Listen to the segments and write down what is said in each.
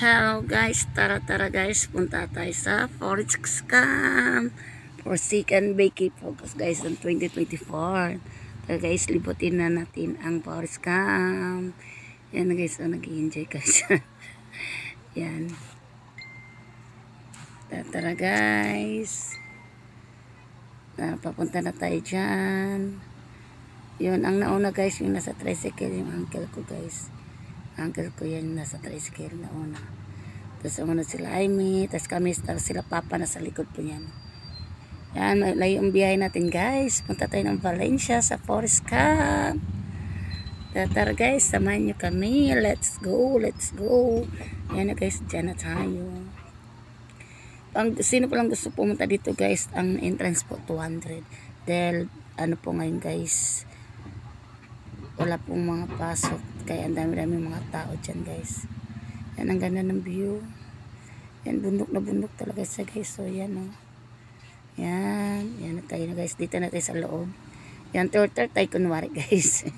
Hello guys, tara guys, punta tayo sa Forest Scam for second Bakey Focus guys ng 2024. Tara guys, libutin na natin ang Forest Scam. Yan guys, nag-i-enjoy guys. Yan. Tara guys. Papunta na tayo dyan. Yun, ang nauna guys, yung nasa tricycle, yung uncle ko guys. Uncle ko yan, nasa tricycle na una. Tapos umunod sila Amy, tapos kami, tapos sila papa na sa likod po yan. Yan, layo ang biyahe natin guys. Punta tayo ng Valencia sa Forest Scam. Tara guys, samahan nyo kami. Let's go. Yan na guys, dyan na tayo. Sino po lang gusto pumunta dito guys, ang entrance po 200. Dahil ano po ngayon guys, wala pong mga pasok, kaya ang dami mga tao dyan guys. Yan, ang ganda ng view. Yan, bundok na bundok talaga siya guys. So yan o. Yan na tayo na guys. Dito na tayo sa loob. Yan, tour tayo kunwari guys.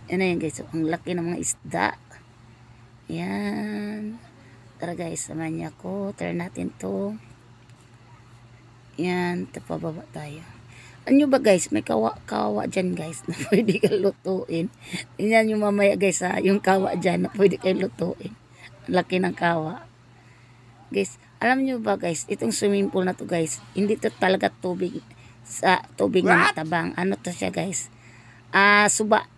Yan na yan guys. So, ang laki ng mga isda. Yan. Tara guys, samahan niya ako. Turn natin to. Yan, pababa tayo. Ano ba guys, may kawa dyan guys na pwede kayo lutuin. Tingnan nyo mamaya guys ha, yung kawa dyan na pwede kayo lutuin. Laki ng kawa. Guys, alam nyo ba guys, itong swimming pool na to guys, hindi to talaga tubig sa tubig na matabang. Ano to siya guys? Suba.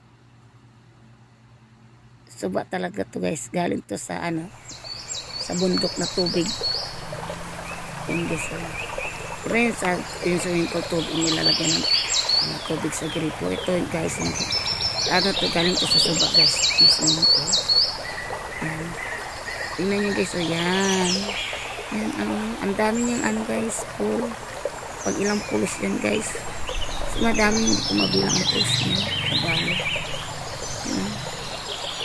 Suba talaga to guys. Galing to sa sa bundok na tubig. Yan guys. Pero yun sa swimming pool tubig, nilalagyan ng tubig sa gripo. Ito guys, to galing to sa suba guys. Yung swimming pool. Yan. Tingnan nyo guys, o yan. Yan, ang dami niyang guys, pool. Pag ilang pools yan guys. So, madami yung kumabilang ang pools niya. Madami.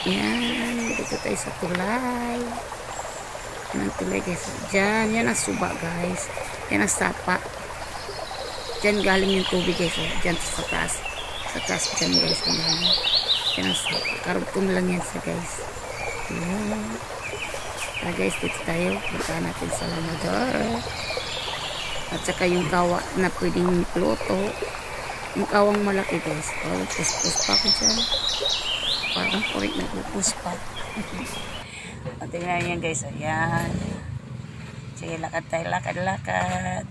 Yan. Dito tayo sa tulay. Yan ang tulay guys. Diyan, yan ang suba guys. Yan ang sapa. Diyan galing yung tubig guys. Diyan sa taas. Sa taas dyan guys. Yan ang sapa. Karugtong lang yan sa guys. Yan. Kaya guys, dito tayo. Punta natin sa Lamador. At saka yung kawa na pwedeng luto. Yung kawang malaki guys. Parang puspus pa ko dyan. Parang kurik na pupus pa. At tingnan yan guys. Ayan. Sige, lakad tayo. Lakad.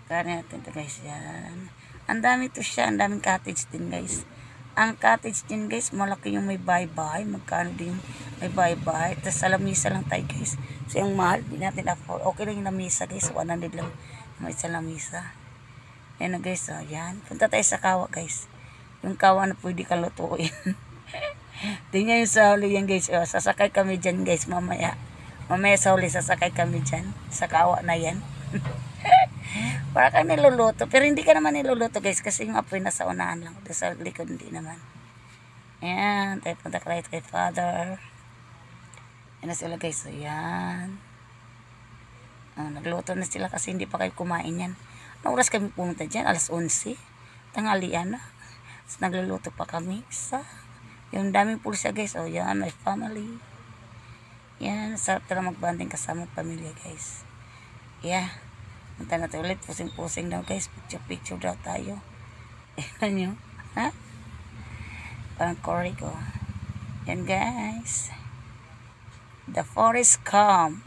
Kaya natin ito guys. Yan. Ang dami to siya. Ang daming cottage din guys. Ang cottage din guys, malaki yung may bye-bye. Magkano din may bye-bye. Tapos sa lamisa lang tayo guys. So yung mahal, di natin afford. Okay lang yung lamisa guys. 100 lang yung isa lamisa. Yan na guys. So, yan. Punta tayo sa kawa guys. Yung kawa na pwede ka lutuin. Tingnan yung sa huli yan guys. O, sasakay kami dyan guys mamaya. Mamaya sa huli sasakay kami dyan. Sa kawa na yan. Para ka niluluto. Pero hindi ka naman niluluto guys. Kasi yung apoy nasa unahan lang. Doon sa likod hindi naman. Ayan. Tayo punta ka kay Father. Yan na sila guys. Ayan. Nagluto na sila kasi hindi pa kayo kumain yan. Anong oras kami pumunta dyan? Alas 11. Tanghalian na. Tapos nagluluto pa kami. Yung daming pulsa guys. O yan. My family. Yan. Sarap talaga magbanding kasama pamilya guys. Yeah. Punta natin ulit, pusing-pusing daw guys. Picture daw tayo. Ewan nyo. Ha? Parang Cory ko. Yan guys. The Forest Scam.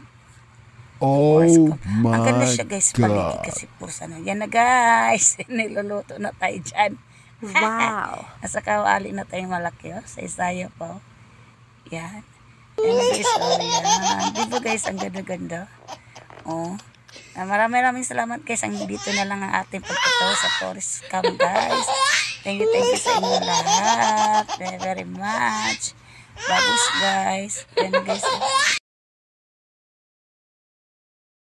Oh my ang ganda siya guys. Paligid kasi pursa na. Yan na guys. Niluluto na tayo dyan. Wow. Nasa kawali na tayo malaki. Oh. Sa Isaya po. Yan. Yan na guys. Oh, yan. Dito guys, ang ganda-ganda. Oh. Maraming salamat guys. Dito na lang ang ating pagkataw sa Forest Scam guys. Thank you sa inyo lahat. Very much. Bagus guys. Yan guys.